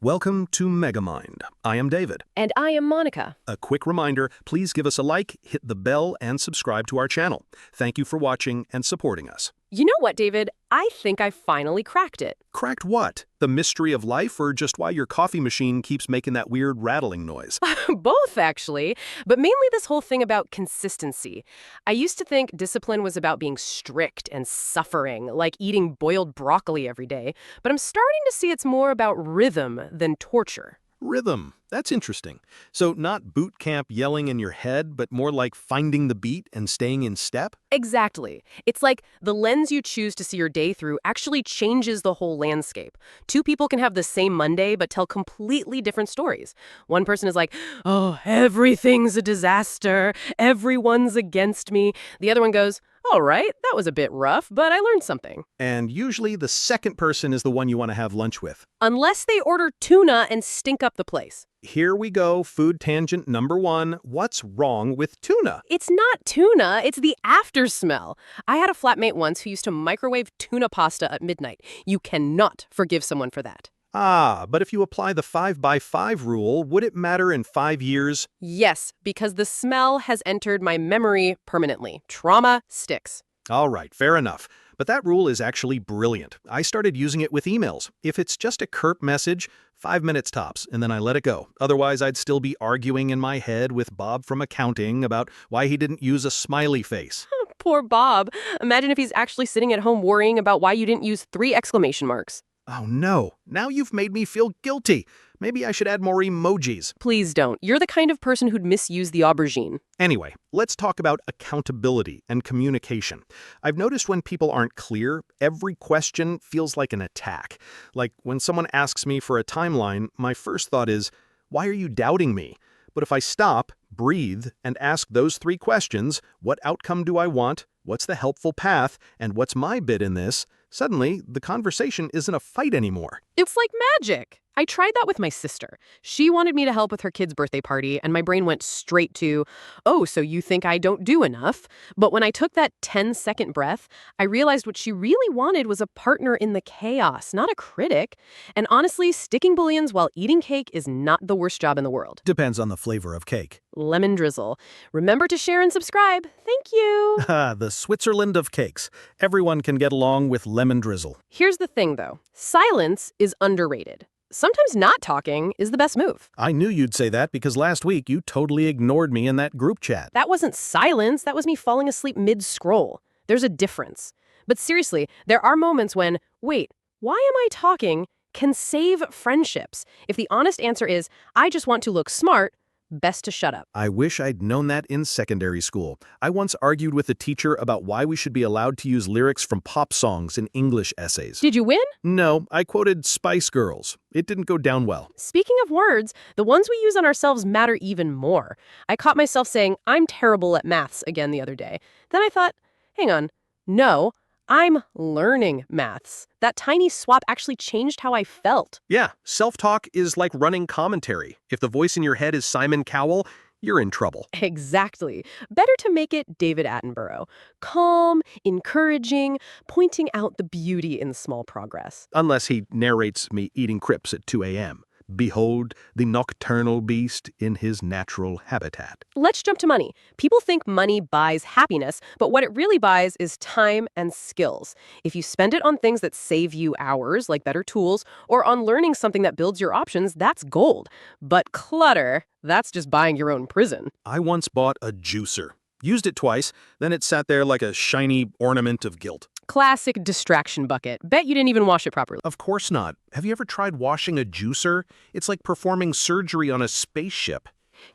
Welcome to Megamind. I am David. And I am Monica. A quick reminder, please give us a like, hit the bell, and subscribe to our channel. Thank you for watching and supporting us. You know what, David? I think I finally cracked it. Cracked what? The mystery of life, or just why your coffee machine keeps making that weird rattling noise? Both, actually. But mainly this whole thing about consistency. I used to think discipline was about being strict and suffering, like eating boiled broccoli every day. But I'm starting to see it's more about rhythm than torture. Rhythm. That's interesting. So not boot camp yelling in your head, but more like finding the beat and staying in step? Exactly. It's like the lens you choose to see your day through actually changes the whole landscape. Two people can have the same Monday but tell completely different stories. One person is like, oh, everything's a disaster. Everyone's against me. The other one goes, all right, that was a bit rough, but I learned something. And usually the second person is the one you want to have lunch with. Unless they order tuna and stink up the place. Here we go, food tangent number 1. What's wrong with tuna? It's not tuna, it's the after smell. I had a flatmate once who used to microwave tuna pasta at midnight. You cannot forgive someone for that. Ah, but if you apply the 5x5 rule, would it matter in 5 years? Yes, because the smell has entered my memory permanently. Trauma sticks. All right, fair enough. But that rule is actually brilliant. I started using it with emails. If it's just a curt message, 5 minutes tops, and then I let it go. Otherwise, I'd still be arguing in my head with Bob from accounting about why he didn't use a smiley face. Poor Bob. Imagine if he's actually sitting at home worrying about why you didn't use 3 exclamation marks. Oh no, now you've made me feel guilty. Maybe I should add more emojis. Please don't. You're the kind of person who'd misuse the aubergine. Anyway, let's talk about accountability and communication. I've noticed when people aren't clear, every question feels like an attack. Like when someone asks me for a timeline, my first thought is, why are you doubting me? But if I stop, breathe, and ask those 3 questions, what outcome do I want, what's the helpful path, and what's my bit in this, suddenly the conversation isn't a fight anymore. It's like magic. I tried that with my sister. She wanted me to help with her kid's birthday party, and my brain went straight to, oh, so you think I don't do enough? But when I took that 10-second breath, I realized what she really wanted was a partner in the chaos, not a critic. And honestly, sticking bullions while eating cake is not the worst job in the world. Depends on the flavor of cake. Lemon drizzle. Remember to share and subscribe. Thank you. The Switzerland of cakes. Everyone can get along with lemon drizzle. Here's the thing, though. Silence is underrated. Sometimes not talking is the best move. I knew you'd say that because last week you totally ignored me in that group chat. That wasn't silence. That was me falling asleep mid-scroll. There's a difference. But seriously, there are moments when, wait, why am I talking, can save friendships. If the honest answer is, I just want to look smart, best to shut up. I wish I'd known that in secondary school. I once argued with a teacher about why we should be allowed to use lyrics from pop songs in English essays. Did you win? No, I quoted Spice Girls. It didn't go down well. Speaking of words, the ones we use on ourselves matter even more. I caught myself saying, I'm terrible at maths again the other day. Then I thought, hang on, no, I'm learning maths. That tiny swap actually changed how I felt. Yeah, self-talk is like running commentary. If the voice in your head is Simon Cowell, you're in trouble. Exactly. Better to make it David Attenborough. Calm, encouraging, pointing out the beauty in small progress. Unless he narrates me eating crips at 2 a.m. Behold the nocturnal beast in his natural habitat. Let's jump to money. People think money buys happiness, but what it really buys is time and skills. If you spend it on things that save you hours, like better tools, or on learning something that builds your options, that's gold. But clutter, that's just buying your own prison. I once bought a juicer. Used it twice, then it sat there like a shiny ornament of guilt. Classic distraction bucket. Bet you didn't even wash it properly. Of course not. Have you ever tried washing a juicer? It's like performing surgery on a spaceship.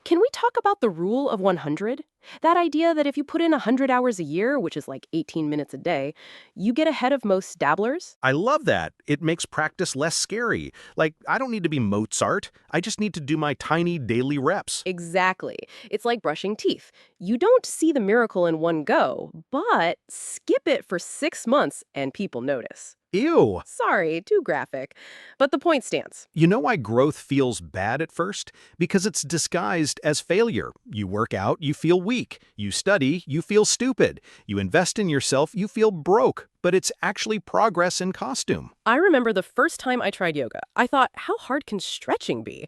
Can we talk about the rule of 100? That idea that if you put in 100 hours a year, which is like 18 minutes a day, you get ahead of most dabblers? I love that. It makes practice less scary. Like, I don't need to be Mozart. I just need to do my tiny daily reps. Exactly. It's like brushing teeth. You don't see the miracle in one go, but skip it for 6 months and people notice. Ew. Sorry, too graphic. But the point stands. You know why growth feels bad at first? Because it's disguised as failure. You work out, you feel weak. You study, you feel stupid. You invest in yourself, you feel broke. But it's actually progress in costume. I remember the first time I tried yoga. I thought, how hard can stretching be?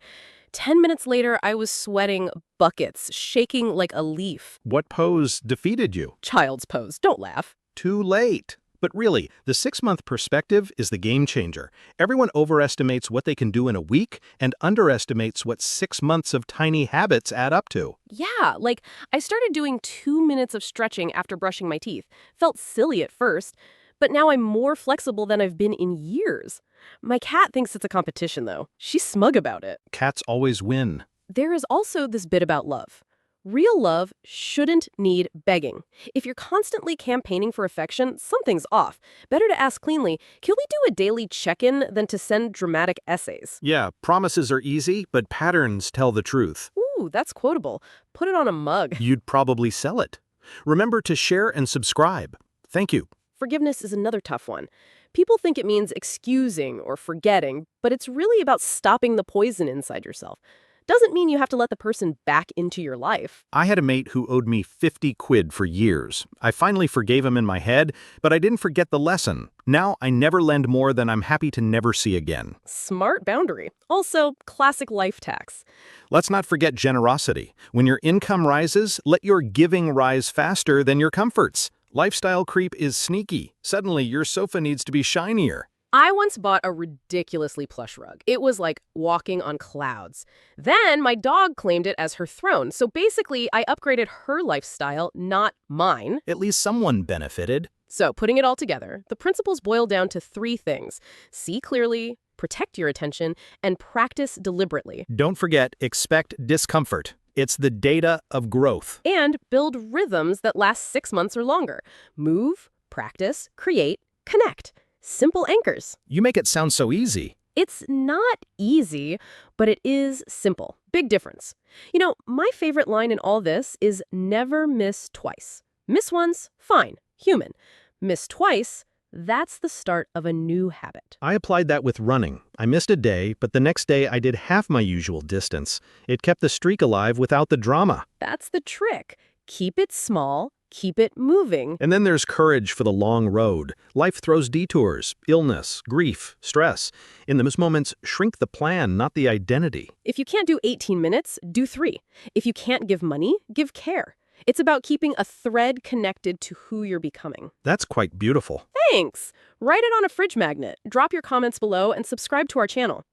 10 minutes later, I was sweating buckets, shaking like a leaf. What pose defeated you? Child's pose. Don't laugh. Too late. But really, the 6-month perspective is the game changer. Everyone overestimates what they can do in a week and underestimates what 6 months of tiny habits add up to. Yeah, like I started doing 2 minutes of stretching after brushing my teeth. Felt silly at first, but now I'm more flexible than I've been in years. My cat thinks it's a competition, though. She's smug about it. Cats always win. There is also this bit about love. Real love shouldn't need begging. If you're constantly campaigning for affection, something's off. Better to ask cleanly, can we do a daily check-in than to send dramatic essays? Yeah, promises are easy, but patterns tell the truth. Ooh, that's quotable. Put it on a mug. You'd probably sell it. Remember to share and subscribe. Thank you. Forgiveness is another tough one. People think it means excusing or forgetting, but it's really about stopping the poison inside yourself. Doesn't mean you have to let the person back into your life. I had a mate who owed me 50 quid for years. I finally forgave him in my head, but I didn't forget the lesson. Now I never lend more than I'm happy to never see again. Smart boundary. Also, classic life tax. Let's not forget generosity. When your income rises, let your giving rise faster than your comforts. Lifestyle creep is sneaky. Suddenly, your sofa needs to be shinier. I once bought a ridiculously plush rug. It was like walking on clouds. Then my dog claimed it as her throne. So basically, I upgraded her lifestyle, not mine. At least someone benefited. So putting it all together, the principles boil down to 3 things. See clearly, protect your attention, and practice deliberately. Don't forget, expect discomfort. It's the data of growth. And build rhythms that last 6 months or longer. Move, practice, create, connect. Simple anchors. You make it sound so easy. It's not easy, but it is simple. Big difference. You know, my favorite line in all this is never miss twice. Miss once, fine, human. Miss twice, that's the start of a new habit. I applied that with running. I missed a day, but the next day I did half my usual distance. It kept the streak alive without the drama. That's the trick. Keep it small. Keep it moving. And then there's courage for the long road. Life throws detours, illness, grief, stress. In those moments, shrink the plan, not the identity. If you can't do 18 minutes, do 3. If you can't give money, give care. It's about keeping a thread connected to who you're becoming. That's quite beautiful. Thanks! Write it on a fridge magnet. Drop your comments below and subscribe to our channel.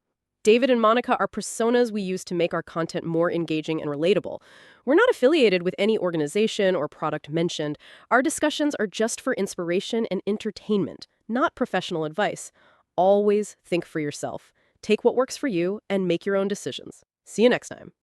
David and Monica are personas we use to make our content more engaging and relatable. We're not affiliated with any organization or product mentioned. Our discussions are just for inspiration and entertainment, not professional advice. Always think for yourself. Take what works for you and make your own decisions. See you next time.